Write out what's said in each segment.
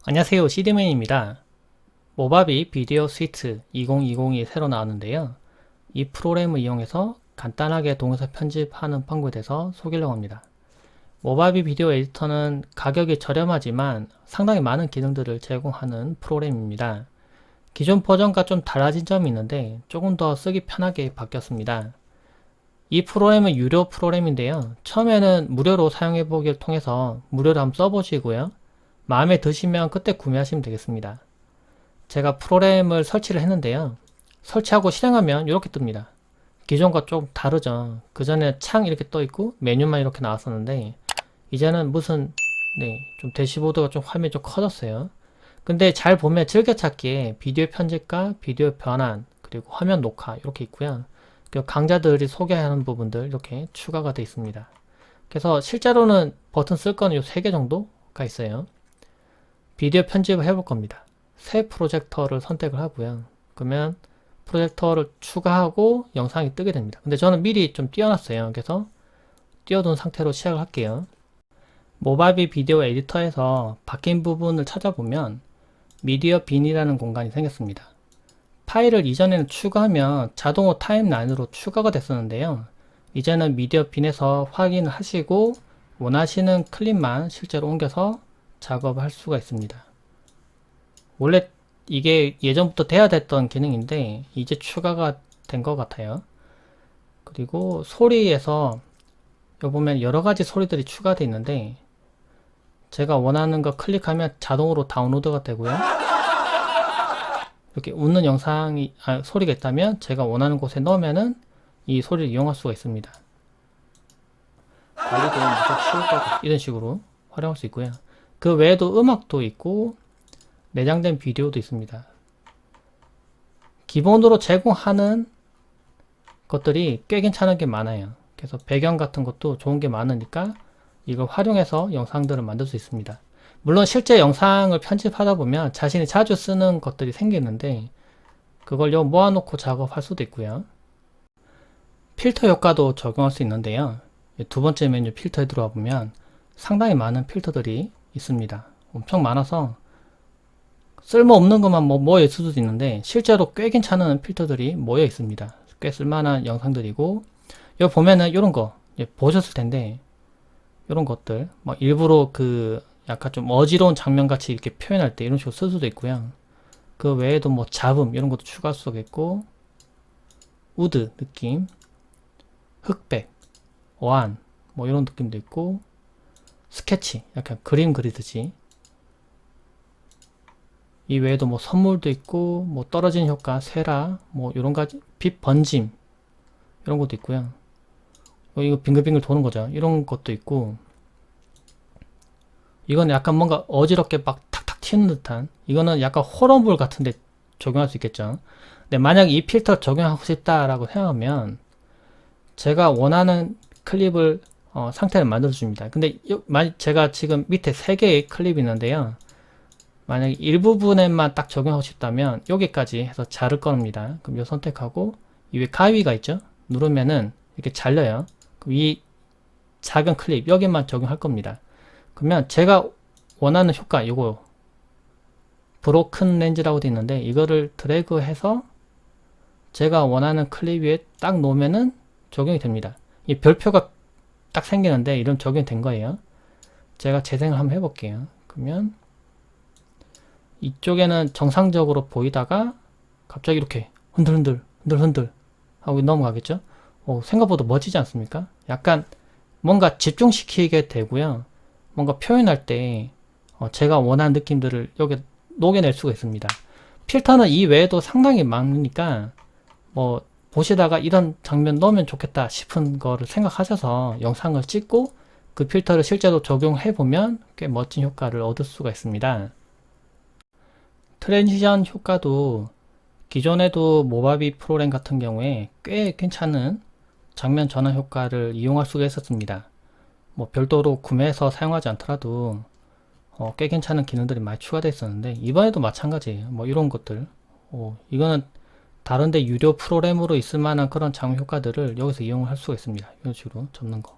안녕하세요, CD맨입니다. 모바비 비디오 스위트 2020이 새로 나왔는데요. 이 프로그램을 이용해서 간단하게 동영상 편집하는 방법에 대해서 소개하려고 합니다. 모바비 비디오 에디터는 가격이 저렴하지만 상당히 많은 기능들을 제공하는 프로그램입니다. 기존 버전과 좀 달라진 점이 있는데 조금 더 쓰기 편하게 바뀌었습니다. 이 프로그램은 유료 프로그램인데요. 처음에는 무료로 사용해보기를 통해서 무료로 한번 써보시고요. 마음에 드시면 그때 구매하시면 되겠습니다. 제가 프로그램을 설치를 했는데요. 설치하고 실행하면 이렇게 뜹니다. 기존과 좀 다르죠. 그 전에 창 이렇게 떠 있고 메뉴만 이렇게 나왔었는데 이제는 무슨 좀 대시보드가 좀 화면이 좀 커졌어요. 근데 잘 보면 즐겨찾기에 비디오 편집과 비디오 변환 그리고 화면 녹화 이렇게 있고요. 강좌들이 소개하는 부분들 이렇게 추가가 되어 있습니다. 그래서 실제로는 버튼 쓸 거는 이 3개 정도가 있어요. 비디오 편집을 해볼 겁니다. 새 프로젝터를 선택을 하고요. 그러면 프로젝터를 추가하고 영상이 뜨게 됩니다. 근데 저는 미리 좀 띄워놨어요. 그래서 띄워둔 상태로 시작을 할게요. 모바비 비디오 에디터에서 바뀐 부분을 찾아보면 미디어 빈이라는 공간이 생겼습니다. 파일을 이전에는 추가하면 자동으로 타임라인으로 추가가 됐었는데요. 이제는 미디어 빈에서 확인을 하시고 원하시는 클립만 실제로 옮겨서 작업을 할 수가 있습니다. 원래 이게 예전부터 돼야 됐던 기능인데 이제 추가가 된 것 같아요. 그리고 소리에서 여기 보면 여러가지 소리들이 추가되어 있는데 제가 원하는 거 클릭하면 자동으로 다운로드가 되고요. 이렇게 웃는 영상이 소리가 있다면 제가 원하는 곳에 넣으면은 이 소리를 이용할 수가 있습니다. 관리도 무척 쉬울 것 같아요. 이런 식으로 활용할 수 있고요. 그 외에도 음악도 있고 내장된 비디오도 있습니다. 기본으로 제공하는 것들이 꽤 괜찮은 게 많아요. 그래서 배경 같은 것도 좋은 게 많으니까 이걸 활용해서 영상들을 만들 수 있습니다. 물론 실제 영상을 편집하다 보면 자신이 자주 쓰는 것들이 생기는데 그걸 모아놓고 작업할 수도 있고요. 필터 효과도 적용할 수 있는데요. 두 번째 메뉴 필터에 들어와 보면 상당히 많은 필터들이 있습니다. 엄청 많아서 쓸모없는 것만 모여 있을 수도 있는데 실제로 꽤 괜찮은 필터들이 모여 있습니다. 꽤 쓸만한 영상들이고 여기 보면은 이런 거 보셨을 텐데 이런 것들 일부러 그 약간 좀 어지러운 장면 같이 이렇게 표현할 때 이런 식으로 쓸 수도 있고요. 그 외에도 잡음 이런 것도 추가할 수가 있고 우드 느낌, 흑백, 어안 이런 느낌도 있고 스케치 약간 그림 그리듯이 이 외에도 선물도 있고 떨어지는 효과, 세라, 이런 가지 빛 번짐 이런 것도 있고요. 이거 빙글빙글 도는 거죠. 이런 것도 있고 이건 약간 뭔가 어지럽게 막 탁탁 튀는 듯한 이거는 약간 호러물 같은데 적용할 수 있겠죠. 근데 만약 이 필터 적용하고 싶다라고 생각하면 제가 원하는 클립을 상태를 만들어 줍니다. 근데 제가 지금 밑에 3개의 클립이 있는데요. 만약에 일부분에만 딱 적용하고 싶다면 여기까지 해서 자를 겁니다. 그럼 이 선택하고 이 위에 가위가 있죠? 누르면은 이렇게 잘려요. 그럼 이 작은 클립 여기만 적용할 겁니다. 그러면 제가 원하는 효과 이거 브로큰 렌즈라고 되어 있는데 이거를 드래그해서 제가 원하는 클립 위에 딱 놓으면은 적용이 됩니다. 이 별표가 딱 생기는데 이름 적용이 된 거예요. 제가 재생을 한번 해볼게요. 그러면 이쪽에는 정상적으로 보이다가 갑자기 이렇게 흔들흔들 하고 넘어가겠죠. 생각보다 멋지지 않습니까? 약간 뭔가 집중시키게 되고요. 뭔가 표현할 때 제가 원하는 느낌들을 여기 녹여낼 수가 있습니다. 필터는 이 외에도 상당히 많으니까 보시다가 이런 장면 넣으면 좋겠다 싶은 거를 생각하셔서 영상을 찍고 그 필터를 실제로 적용해 보면 꽤 멋진 효과를 얻을 수가 있습니다. 트랜지션 효과도 기존에도 모바비 프로그램 같은 경우에 꽤 괜찮은 장면 전환 효과를 이용할 수가 있었습니다. 별도로 구매해서 사용하지 않더라도 꽤 괜찮은 기능들이 많이 추가되어 있었는데 이번에도 마찬가지예요. 이런 것들 이거는 다른데 유료 프로그램으로 있을 만한 그런 장면 효과들을 여기서 이용할 수가 있습니다. 이런 식으로 접는 거.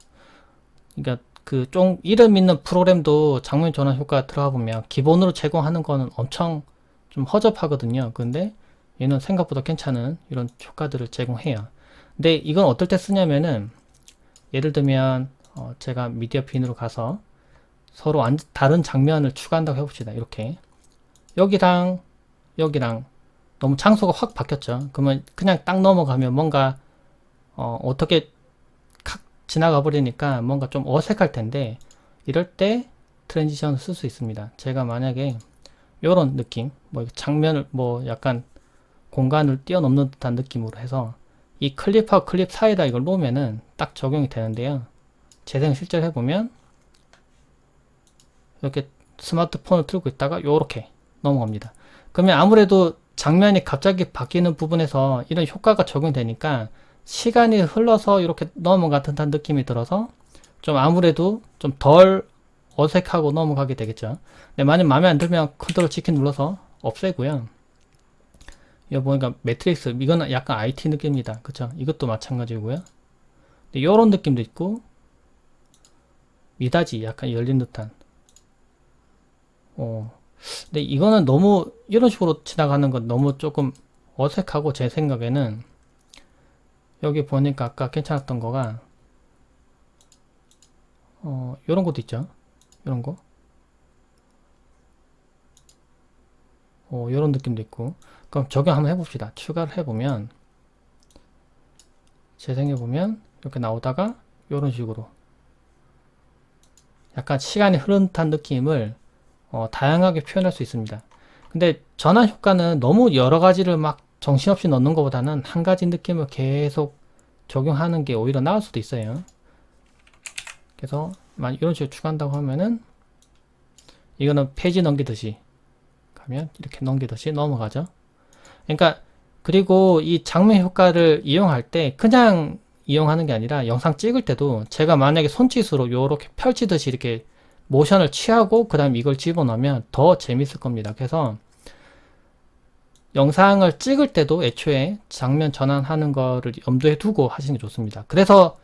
그러니까 그 좀 이름 있는 프로그램도 장면 전환 효과 들어가 보면 기본으로 제공하는 거는 엄청 좀 허접하거든요. 근데 얘는 생각보다 괜찮은 이런 효과들을 제공해요. 근데 이건 어떨 때 쓰냐면은 예를 들면 제가 미디어 빈으로 가서 서로 다른 장면을 추가한다고 해봅시다. 이렇게 여기랑 여기랑 너무 장소가 확 바뀌었죠. 그러면 그냥 딱 넘어가면 뭔가 어떻게 칵 지나가 버리니까 뭔가 좀 어색할 텐데 이럴 때 트랜지션을 쓸 수 있습니다. 제가 만약에 요런 느낌, 뭐 장면을 뭐 약간 공간을 뛰어넘는 듯한 느낌으로 해서 이 클립하고 클립 사이에다 이걸 놓으면은 딱 적용이 되는데요. 재생 실제로 해보면 이렇게 스마트폰을 들고 있다가 요렇게 넘어갑니다. 그러면 아무래도 장면이 갑자기 바뀌는 부분에서 이런 효과가 적용되니까 시간이 흘러서 이렇게 넘어간 듯한 느낌이 들어서 좀 아무래도 좀 덜 어색하고 넘어가게 되겠죠. 근데 만약 마음에 안 들면 컨트롤 치킨 눌러서 없애고요. 이거 보니까 매트릭스, 이거는 약간 IT 느낌입니다. 그쵸? 이것도 마찬가지고요. 이런 느낌도 있고 미닫이 약간 열린 듯한 근데 이거는 너무 이런 식으로 지나가는 건 너무 조금 어색하고 제 생각에는 여기 보니까 아까 괜찮았던 거가 요런 것도 있죠. 요런 거 요런 느낌도 있고 그럼 적용 한번 해봅시다. 추가를 해보면 재생해보면 이렇게 나오다가 요런 식으로 약간 시간이 흐른 듯한 느낌을 다양하게 표현할 수 있습니다. 근데 전환 효과는 너무 여러 가지를 막 정신없이 넣는 것보다는 한 가지 느낌을 계속 적용하는 게 오히려 나을 수도 있어요. 그래서 만약 이런 식으로 추가한다고 하면은 이거는 페이지 넘기듯이 가면 이렇게 넘기듯이 넘어가죠. 그러니까 그리고 이 장면 효과를 이용할 때 그냥 이용하는 게 아니라 영상 찍을 때도 제가 만약에 손짓으로 이렇게 펼치듯이 이렇게 모션을 취하고 그 다음 이걸 집어넣으면 더 재밌을 겁니다. 그래서 영상을 찍을 때도 애초에 장면 전환하는 거를 염두에 두고 하시는 게 좋습니다. 그래서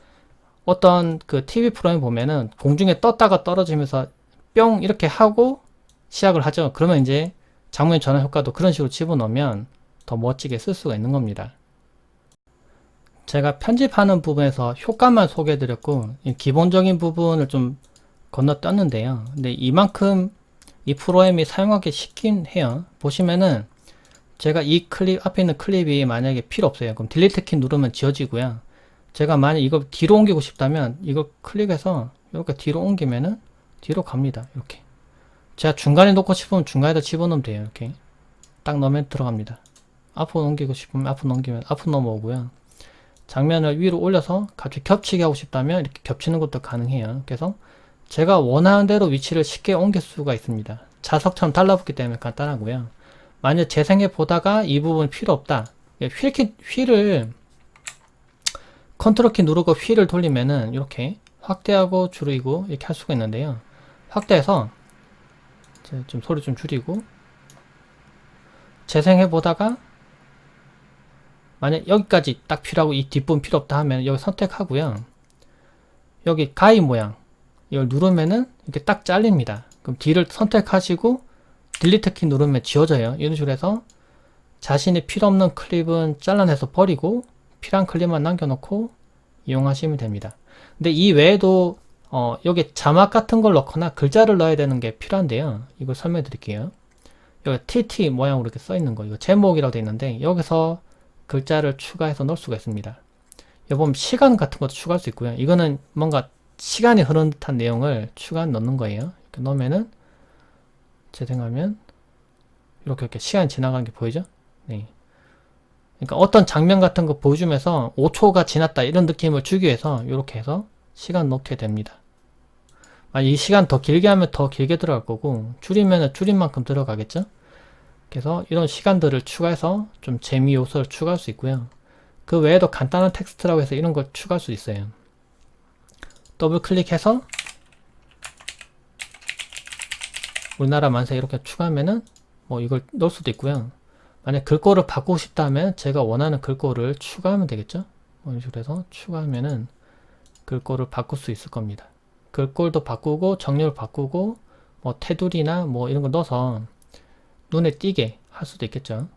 어떤 그 TV 프로그램 보면은 공중에 떴다가 떨어지면서 뿅 이렇게 하고 시작을 하죠. 그러면 이제 장면 전환 효과도 그런 식으로 집어넣으면 더 멋지게 쓸 수가 있는 겁니다. 제가 편집하는 부분에서 효과만 소개해드렸고 기본적인 부분을 좀 건너뛰었는데요. 근데 이만큼 이 프로그램이 사용하기 쉽긴 해요. 보시면은 제가 이 클립 앞에 있는 클립이 만약에 필요 없어요. 그럼 딜리트 키 누르면 지워지고요. 제가 만약 이거 뒤로 옮기고 싶다면 이거 클릭해서 이렇게 뒤로 옮기면은 뒤로 갑니다. 이렇게 제가 중간에 놓고 싶으면 중간에다 집어넣으면 돼요. 이렇게 딱 넣으면 들어갑니다. 앞으로 넘기고 싶으면 앞으로 넘기면 앞으로 넘어오고요. 장면을 위로 올려서 같이 겹치게 하고 싶다면 이렇게 겹치는 것도 가능해요. 그래서 제가 원하는 대로 위치를 쉽게 옮길 수가 있습니다. 자석처럼 달라붙기 때문에 간단하고요. 만약 재생해 보다가 이 부분 필요 없다. 휠을 컨트롤 키 누르고 휠을 돌리면은 이렇게 확대하고 줄이고 이렇게 할 수가 있는데요. 확대해서 좀 소리 좀 줄이고 재생해 보다가 만약 여기까지 딱 필요하고 이 뒷부분 필요 없다 하면 여기 선택하고요. 여기 가위 모양 이걸 누르면은 이렇게 딱 잘립니다. 그럼 D를 선택하시고 딜리트 키 누르면 지워져요. 이런 식으로 해서 자신이 필요 없는 클립은 잘라내서 버리고 필요한 클립만 남겨놓고 이용하시면 됩니다. 근데 이 외에도 여기 자막 같은 걸 넣거나 글자를 넣어야 되는 게 필요한데요. 이걸 설명해 드릴게요. 여기 TT 모양으로 이렇게 써 있는 거 이거 제목이라고 되어 있는데 여기서 글자를 추가해서 넣을 수가 있습니다. 여기 보면 시간 같은 것도 추가할 수 있고요. 이거는 뭔가 시간이 흐르는 듯한 내용을 추가 넣는 거예요. 이렇게 넣으면은 재생하면 이렇게 시간이 지나가는 게 보이죠? 네. 그러니까 어떤 장면 같은 거 보여주면서 5초가 지났다 이런 느낌을 주기 위해서 이렇게 해서 시간 넣게 됩니다. 이 시간 더 길게 하면 더 길게 들어갈 거고 줄이면 줄인 만큼 들어가겠죠? 그래서 이런 시간들을 추가해서 좀 재미 요소를 추가할 수 있고요. 그 외에도 간단한 텍스트라고 해서 이런 걸 추가할 수 있어요. 더블 클릭해서 우리나라 만세 이렇게 추가하면은 뭐 이걸 넣을 수도 있고요. 만약 글꼴을 바꾸고 싶다면 제가 원하는 글꼴을 추가하면 되겠죠. 이런 식으로 해서 추가하면은 글꼴을 바꿀 수 있을 겁니다. 글꼴도 바꾸고 정렬 바꾸고 뭐 테두리나 뭐 이런 거 넣어서 눈에 띄게 할 수도 있겠죠.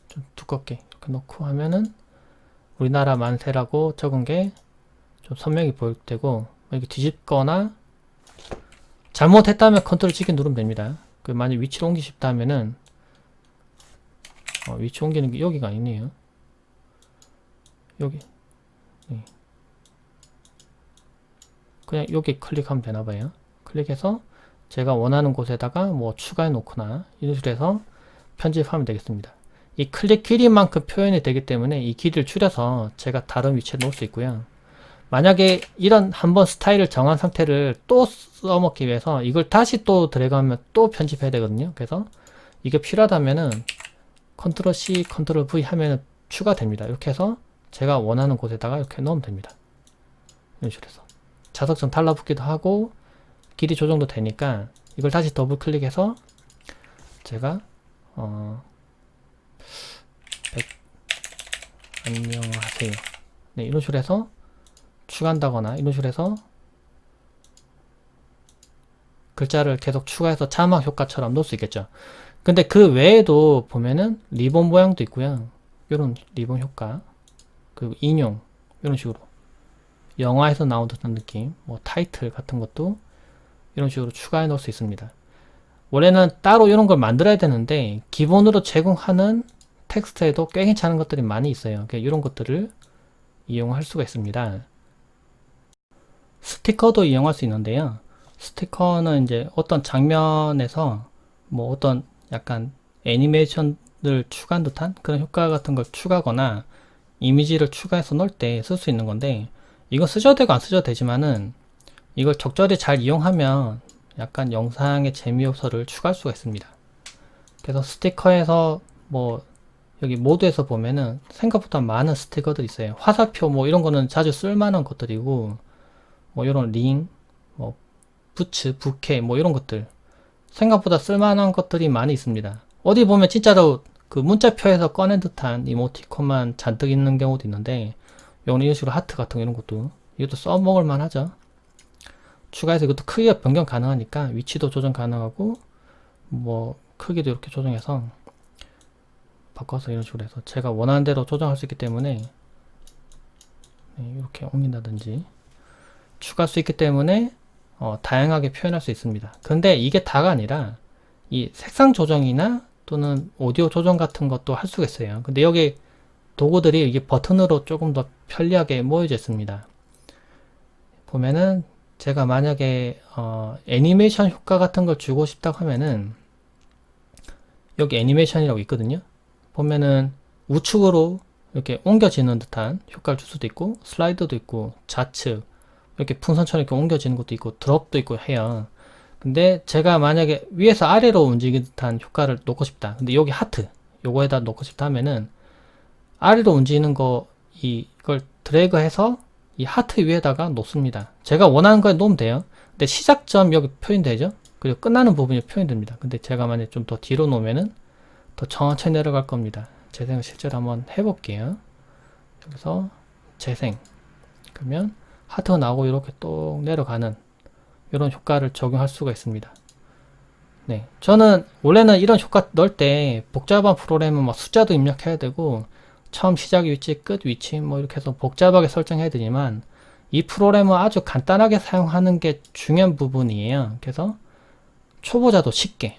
좀 두껍게 이렇게 놓고 하면은 우리나라 만세라고 적은 게 좀 선명히 보일 테고, 이렇게 뒤집거나 잘못했다면 컨트롤 G 누르면 됩니다. 그 만약 위치를 옮기고 싶다 하면은 위치 옮기는 게 여기가 아니네요. 여기 그냥 여기 클릭하면 되나봐요. 클릭해서 제가 원하는 곳에다가 뭐 추가해 놓거나 이런 식으로 해서 편집하면 되겠습니다. 이 클릭 길이만큼 표현이 되기 때문에 이 길이를 줄여서 제가 다른 위치에 놓을 수 있고요. 만약에 이런 한번 스타일을 정한 상태를 또 써먹기 위해서 이걸 다시 또 드래그하면 또 편집해야 되거든요. 그래서 이게 필요하다면은 컨트롤 C, 컨트롤 V 하면은 추가됩니다. 이렇게 해서 제가 원하는 곳에다가 이렇게 넣으면 됩니다. 이런 식으로 해서 자석점 달라붙기도 하고 길이 조정도 되니까 이걸 다시 더블 클릭해서 제가 100 안녕하세요. 네, 이런 식으로 해서 추가한다거나 이런 식으로 해서 글자를 계속 추가해서 자막 효과처럼 넣을 수 있겠죠. 근데 그 외에도 보면은 리본 모양도 있고요. 이런 리본 효과, 그리고 인용 이런 식으로 영화에서 나온 듯한 느낌, 뭐 타이틀 같은 것도 이런 식으로 추가해 놓을 수 있습니다. 원래는 따로 이런 걸 만들어야 되는데 기본으로 제공하는 텍스트에도 꽤 괜찮은 것들이 많이 있어요. 이런 것들을 이용할 수가 있습니다. 스티커도 이용할 수 있는데요. 스티커는 이제 어떤 장면에서 뭐 어떤 약간 애니메이션을 추가한 듯한 그런 효과 같은 걸 추가하거나 이미지를 추가해서 넣을 때 쓸 수 있는 건데, 이거 쓰셔도 되고 안 쓰셔도 되지만은 이걸 적절히 잘 이용하면 약간 영상의 재미 요소를 추가할 수가 있습니다. 그래서 스티커에서 뭐 여기 모드에서 보면은 생각보다 많은 스티커들이 있어요. 화살표 뭐 이런 거는 자주 쓸만한 것들이고, 뭐 이런 링, 뭐 부츠, 부케 뭐 이런 것들 생각보다 쓸만한 것들이 많이 있습니다. 어디 보면 진짜로 그 문자표에서 꺼낸 듯한 이모티콘만 잔뜩 있는 경우도 있는데, 이건 이런 식으로 하트 같은 거 이런 것도 이것도 써먹을 만하죠. 추가해서 이것도 크기가 변경 가능하니까 위치도 조정 가능하고 뭐 크기도 이렇게 조정해서 바꿔서 이런 식으로 해서 제가 원하는 대로 조정할 수 있기 때문에 이렇게 옮긴다든지 추가할 수 있기 때문에 다양하게 표현할 수 있습니다. 근데 이게 다가 아니라 이 색상 조정이나 또는 오디오 조정 같은 것도 할 수가 있어요. 근데 여기 도구들이 이게 버튼으로 조금 더 편리하게 모여져 있습니다. 보면은 제가 만약에 애니메이션 효과 같은 걸 주고 싶다고 하면은 여기 애니메이션이라고 있거든요. 보면은 우측으로 이렇게 옮겨지는 듯한 효과를 줄 수도 있고, 슬라이드도 있고, 좌측 이렇게 풍선처럼 이렇게 옮겨지는 것도 있고, 드롭도 있고 해요. 근데 제가 만약에 위에서 아래로 움직이는 듯한 효과를 놓고 싶다. 근데 여기 하트 요거에다 놓고 싶다 하면은 아래로 움직이는 거 이걸 드래그해서 이 하트 위에다가 놓습니다. 제가 원하는 거에 놓으면 돼요. 근데 시작점 여기 표현되죠? 그리고 끝나는 부분이 표현됩니다. 근데 제가 만약에 좀 더 뒤로 놓으면은 더 천천히 내려갈 겁니다. 재생을 실제로 한번 해볼게요. 여기서 재생. 그러면 하트가 나오고 이렇게 또 내려가는 이런 효과를 적용할 수가 있습니다. 네, 저는 원래는 이런 효과 넣을 때 복잡한 프로그램은 막 숫자도 입력해야 되고 처음 시작 위치, 끝 위치 뭐 이렇게 해서 복잡하게 설정해야 되지만 이 프로그램은 아주 간단하게 사용하는 게 중요한 부분이에요. 그래서 초보자도 쉽게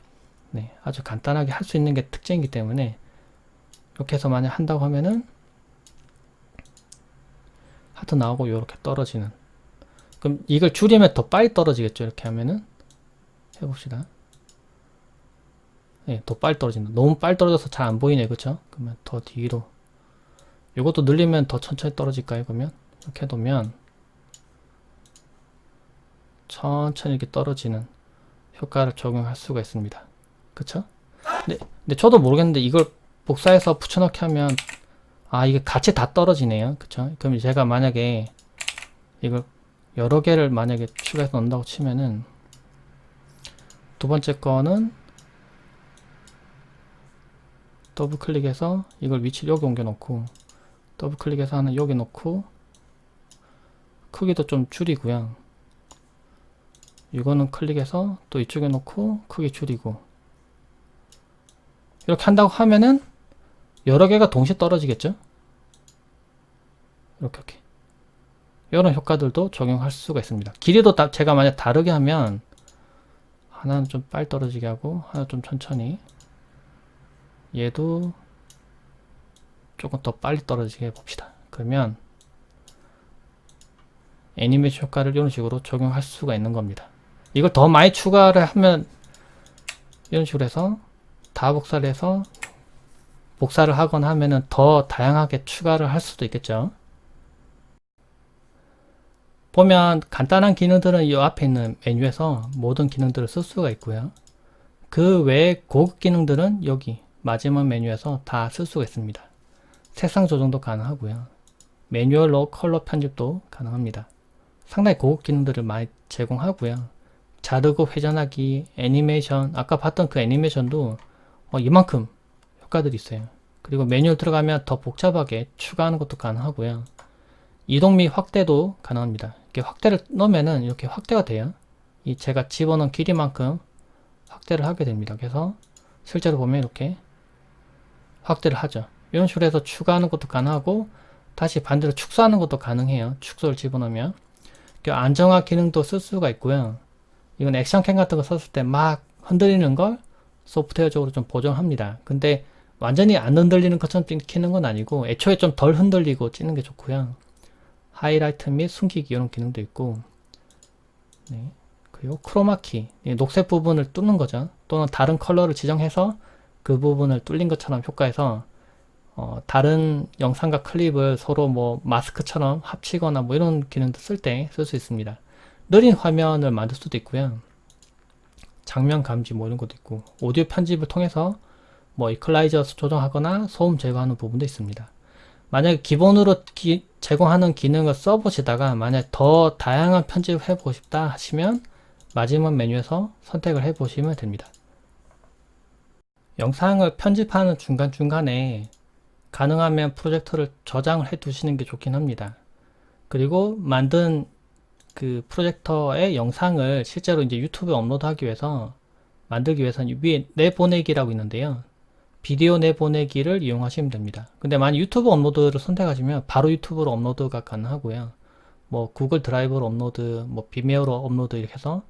아주 간단하게 할 수 있는 게 특징이기 때문에 이렇게 해서 만약 한다고 하면은 하트 나오고 이렇게 떨어지는, 그럼 이걸 줄이면 더 빨리 떨어지겠죠. 이렇게 하면은 해봅시다. 네, 더 빨리 떨어진다. 너무 빨리 떨어져서 잘 안 보이네. 그쵸? 그러면 더 뒤로 이것도 늘리면 더 천천히 떨어질까요? 그러면 이렇게 해두면 천천히 이렇게 떨어지는 효과를 적용할 수가 있습니다. 그쵸? 근데 저도 모르겠는데 이걸 복사해서 붙여넣기 하면 이게 같이 다 떨어지네요. 그쵸? 그럼 제가 만약에 이걸 여러 개를 만약에 추가해서 넣는다고 치면은 두 번째 거는 더블 클릭해서 이걸 위치 여기 옮겨 놓고 더블 클릭해서 하나 여기 놓고 크기도 좀 줄이고요. 이거는 클릭해서 또 이쪽에 놓고 크기 줄이고 이렇게 한다고 하면은 여러 개가 동시에 떨어지겠죠? 이렇게 이런 효과들도 적용할 수가 있습니다. 길이도 제가 만약 다르게 하면 하나는 좀 빨리 떨어지게 하고 하나 좀 천천히, 얘도 조금 더 빨리 떨어지게 해봅시다. 그러면 애니메이션 효과를 이런 식으로 적용할 수가 있는 겁니다. 이걸 더 많이 추가를 하면 이런 식으로 해서 다 복사를 해서 복사를 하거나 하면은 더 다양하게 추가를 할 수도 있겠죠. 보면 간단한 기능들은 이 앞에 있는 메뉴에서 모든 기능들을 쓸 수가 있고요. 그 외에 고급 기능들은 여기 마지막 메뉴에서 다 쓸 수가 있습니다. 색상 조정도 가능하고요. 매뉴얼로 컬러 편집도 가능합니다. 상당히 고급 기능들을 많이 제공하고요. 자르고 회전하기, 애니메이션, 아까 봤던 그 애니메이션도 이만큼 효과들이 있어요. 그리고 매뉴얼 들어가면 더 복잡하게 추가하는 것도 가능하고요. 이동 및 확대도 가능합니다. 이렇게 확대를 넣으면은 이렇게 확대가 돼요. 이 제가 집어넣은 길이만큼 확대를 하게 됩니다. 그래서 실제로 보면 이렇게 확대를 하죠. 이런 식으로 해서 추가하는 것도 가능하고 다시 반대로 축소하는 것도 가능해요. 축소를 집어넣으면. 안정화 기능도 쓸 수가 있고요. 이건 액션캠 같은 거 썼을 때 막 흔들리는 걸 소프트웨어적으로 좀 보정합니다. 근데 완전히 안 흔들리는 것처럼 찍히는 건 아니고 애초에 좀 덜 흔들리고 찍는 게 좋고요. 하이라이트 및 숨기기 이런 기능도 있고, 네. 그리고 크로마키, 녹색 부분을 뚫는 거죠. 또는 다른 컬러를 지정해서 그 부분을 뚫린 것처럼 효과해서 다른 영상과 클립을 서로 뭐 마스크처럼 합치거나 뭐 이런 기능도 쓸 때 쓸 수 있습니다. 느린 화면을 만들 수도 있고요. 장면 감지 뭐 이런 것도 있고, 오디오 편집을 통해서 뭐 이퀄라이저 조정하거나 소음 제거하는 부분도 있습니다. 만약에 기본으로 제공하는 기능을 써보시다가 만약 더 다양한 편집을 해보고 싶다 하시면 마지막 메뉴에서 선택을 해보시면 됩니다. 영상을 편집하는 중간중간에 가능하면 프로젝터를 저장을 해 두시는 게 좋긴 합니다. 그리고 만든 그 프로젝터의 영상을 실제로 이제 유튜브에 업로드하기 위해서 만들기 위해서는 위에 내보내기라고 있는데요. 비디오 내보내기를 이용하시면 됩니다. 근데 만약 유튜브 업로드를 선택하시면 바로 유튜브로 업로드가 가능하고요. 뭐 구글 드라이브로 업로드, 뭐 비메어로 업로드 이렇게 해서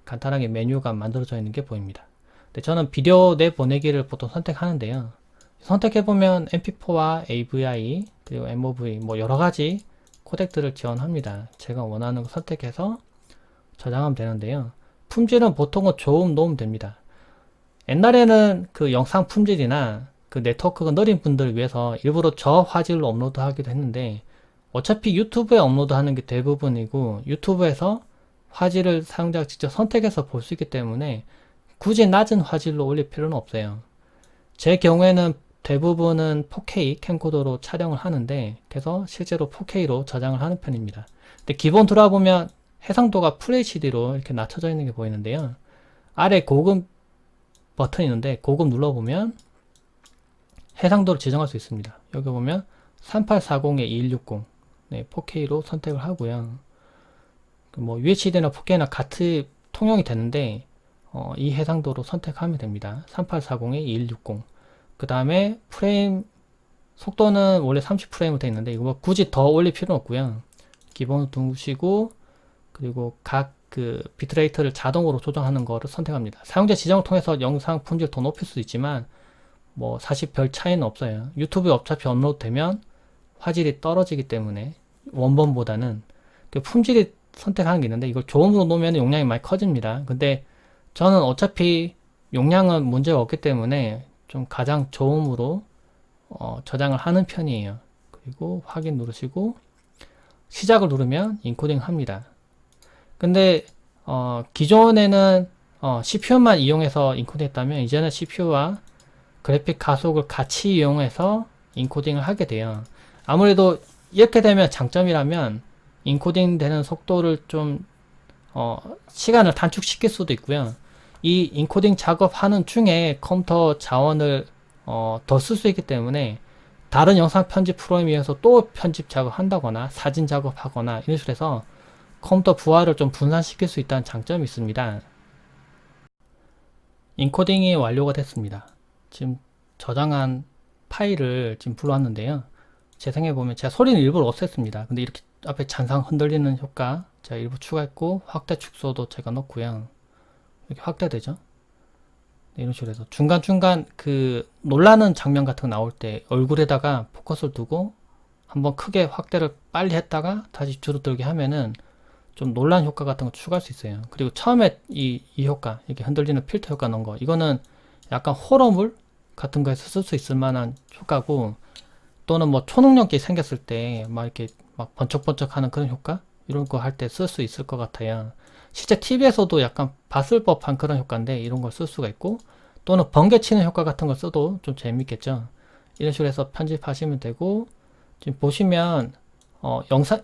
간단하게 메뉴가 만들어져 있는 게 보입니다. 근데 저는 비디오 내보내기를 보통 선택하는데요. 선택해보면 mp4와 AVI 그리고 MOV 뭐 여러가지 코덱들을 지원합니다. 제가 원하는 거 선택해서 저장하면 되는데요. 품질은 보통은 좋음 놓으면 됩니다. 옛날에는 그 영상 품질이나 그 네트워크가 느린 분들을 위해서 일부러 저화질로 업로드 하기도 했는데 어차피 유튜브에 업로드 하는 게 대부분이고 유튜브에서 화질을 사용자가 직접 선택해서 볼 수 있기 때문에 굳이 낮은 화질로 올릴 필요는 없어요. 제 경우에는 대부분은 4K 캠코더로 촬영을 하는데 그래서 실제로 4K로 저장을 하는 편입니다. 근데 기본 들어보면 해상도가 FHD로 이렇게 낮춰져 있는 게 보이는데요. 아래 고급 버튼이 있는데 고급 눌러보면 해상도를 지정할 수 있습니다. 여기 보면 3840-2160 네, 4K로 선택을 하고요. 뭐 UHD나 4K나 같이 통용이 되는데 이 해상도로 선택하면 됩니다. 3840-2160 그 다음에 프레임 속도는 원래 30프레임으로 되어 있는데 이거 굳이 더 올릴 필요는 없고요. 기본으로 두시고 그리고 각 그 비트레이트를 자동으로 조정하는 거를 선택합니다. 사용자 지정을 통해서 영상 품질을 더 높일 수도 있지만 뭐 사실 별 차이는 없어요. 유튜브에 어차피 업로드 되면 화질이 떨어지기 때문에 원본보다는 그 품질이 선택하는 게 있는데 이걸 좋음으로 놓으면 용량이 많이 커집니다. 근데 저는 어차피 용량은 문제가 없기 때문에 좀 가장 좋음으로 저장을 하는 편이에요. 그리고 확인 누르시고 시작을 누르면 인코딩 합니다. 근데 기존에는 CPU만 이용해서 인코딩 했다면 이제는 CPU와 그래픽 가속을 같이 이용해서 인코딩을 하게 돼요. 아무래도 이렇게 되면 장점이라면 인코딩 되는 속도를 좀 시간을 단축시킬 수도 있고요. 이 인코딩 작업하는 중에 컴퓨터 자원을 더 쓸 수 있기 때문에 다른 영상 편집 프로그램에 의해서 또 편집 작업한다거나 사진 작업하거나 이런 식으로 해서 컴퓨터 부하를 좀 분산시킬 수 있다는 장점이 있습니다. 인코딩이 완료가 됐습니다. 지금 저장한 파일을 지금 불러왔는데요. 재생해보면 제가 소리는 일부러 없앴습니다. 근데 이렇게 앞에 잔상 흔들리는 효과 제가 일부 추가했고, 확대 축소도 제가 넣고요. 이렇게 확대되죠. 네, 이런 식으로 해서 중간중간 그 놀라는 장면 같은 거 나올 때 얼굴에다가 포커스를 두고 한번 크게 확대를 빨리 했다가 다시 줄어들게 하면은 좀 놀란 효과 같은 거 추가할 수 있어요. 그리고 처음에 이 효과, 이렇게 흔들리는 필터 효과 넣은 거, 이거는 약간 호러물 같은 거에서 쓸 수 있을 만한 효과고, 또는 뭐 초능력이 생겼을 때 막 이렇게 막 번쩍번쩍 하는 그런 효과, 이런 거 할 때 쓸 수 있을 것 같아요. 실제 TV에서도 약간 봤을 법한 그런 효과인데 이런 걸 쓸 수가 있고, 또는 번개치는 효과 같은 걸 써도 좀 재밌겠죠. 이런 식으로 해서 편집하시면 되고, 지금 보시면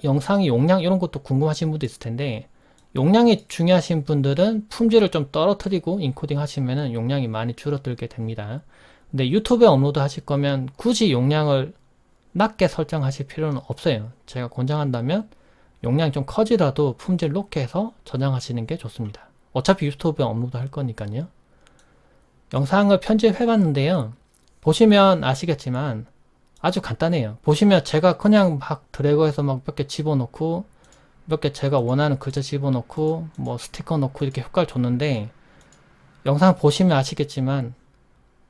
영상의 용량 이런 것도 궁금하신 분도 있을 텐데, 용량이 중요하신 분들은 품질을 좀 떨어뜨리고 인코딩 하시면은 용량이 많이 줄어들게 됩니다. 근데 유튜브에 업로드 하실 거면 굳이 용량을 낮게 설정하실 필요는 없어요. 제가 권장한다면 용량이 좀 커지더라도 품질 높게 해서 저장하시는 게 좋습니다. 어차피 유튜브에 업로드 할 거니까요. 영상을 편집해 봤는데요. 보시면 아시겠지만 아주 간단해요. 보시면 제가 그냥 막 드래그해서 막 몇 개 집어넣고, 몇 개 제가 원하는 글자 집어넣고, 뭐 스티커 넣고 이렇게 효과를 줬는데, 영상 보시면 아시겠지만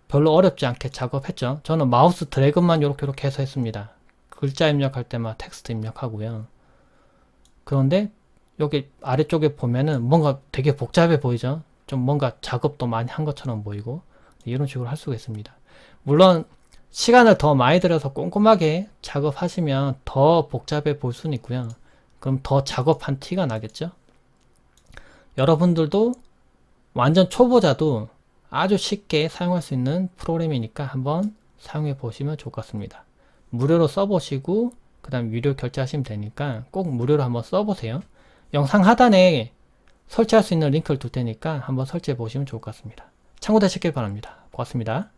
별로 어렵지 않게 작업했죠. 저는 마우스 드래그만 이렇게 해서 했습니다. 글자 입력할 때만 텍스트 입력하고요. 그런데 여기 아래쪽에 보면은 뭔가 되게 복잡해 보이죠. 좀 뭔가 작업도 많이 한 것처럼 보이고, 이런 식으로 할 수가 있습니다. 물론 시간을 더 많이 들여서 꼼꼼하게 작업하시면 더 복잡해 보일 수는 있고요. 그럼 더 작업한 티가 나겠죠. 여러분들도 완전 초보자도 아주 쉽게 사용할 수 있는 프로그램이니까 한번 사용해 보시면 좋을 것 같습니다. 무료로 써보시고 그 다음 유료 결제하시면 되니까 꼭 무료로 한번 써보세요. 영상 하단에 설치할 수 있는 링크를 둘 테니까 한번 설치해 보시면 좋을 것 같습니다. 참고되시길 바랍니다. 고맙습니다.